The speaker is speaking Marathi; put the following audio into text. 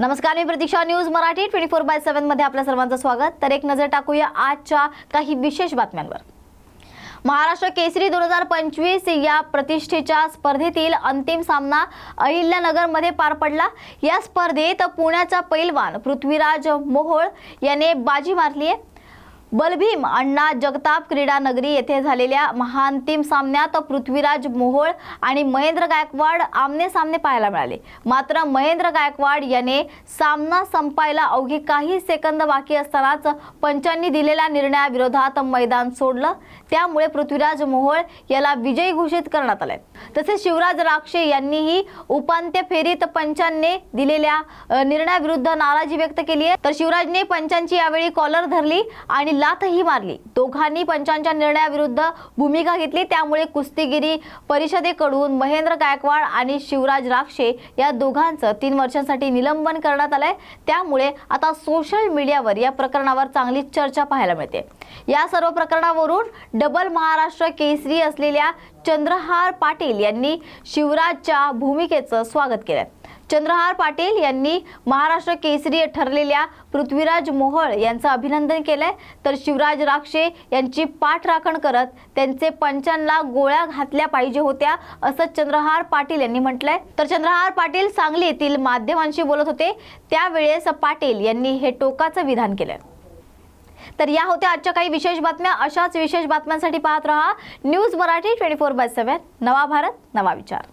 नमस्कार, मी प्रतीक्षा. न्यूज मराठी 24/7 मध्ये आपल्या सर्वांचं स्वागत. तर एक नजर टाकूया आजच्या काही विशेष बातम्यांवर. महाराष्ट्र केसरी 2025 या प्रतिष्ठेच्या स्पर्धेतील अंतिम सामना अहिल्यानगरमध्ये पार पडला. या स्पर्धेत पुण्याचा पैलवान पृथ्वीराज मोहोळ याने बाजी मारली आहे. बलभीम अण्णा जगताप क्रीडा नगरी येथे झालेल्या महाअंतिम सामन्यात पृथ्वीराज मोहोळ आणि महेंद्र गायकवाड आमने सामने पाहायला मिळाले. मात्र महेंद्र गायकवाड याने सामना संपायला अवघे काही सेकंद बाकी असतानाच पंचांनी दिलेल्या निर्णयाविरोधात मैदान सोडलं. त्यामुळे पृथ्वीराज मोहोळ याला विजयी घोषित करण्यात आले. तसेच शिवराज राक्षे यांनीही उपांत्य फेरीत पंचांनी दिलेल्या निर्णयाविरुद्ध नाराजी व्यक्त केली आहे. तर शिवराजने पंचांची यावेळी कॉलर धरली आणि लाथही मारली. दोघांनी पंचांच्या निर्णयाविरुद्ध भूमिका घेतली. त्यामुळे कुस्तीगिरी परिषदेकडून महेंद्र गायकवाड आणि शिवराज राक्षे या दोघांचं 3 वर्षांसाठी निलंबन करण्यात आलंय. त्यामुळे आता सोशल मीडियावर या प्रकरणावर चांगली चर्चा पाहायला मिळते. या सर्व प्रकरणावरून डबल महाराष्ट्र केसरी असलेल्या चंद्रहार पाटील यांनी शिवराजच्या भूमिकेचं स्वागत केलंय. चंद्रहार पाटील यांनी महाराष्ट्र केसरी ठरलेल्या पृथ्वीराज मोहोळ यांचं अभिनंदन केलंय. तर शिवराज राक्षे यांची पाठराखण करत त्यांचे पंचांना गोळ्या घातल्या पाहिजे होत्या असं चंद्रहार पाटील यांनी म्हटलंय. तर चंद्रहार पाटील सांगली येथील माध्यमांशी बोलत होते. त्यावेळेस पाटील यांनी हे टोकाचं विधान केलंय. तर या होत्या आजच्या काही विशेष बातम्या. अशाच विशेष बातम्यांसाठी पाहत रहा न्यूज मराठी 24/7. नवा भारत, नवा विचार.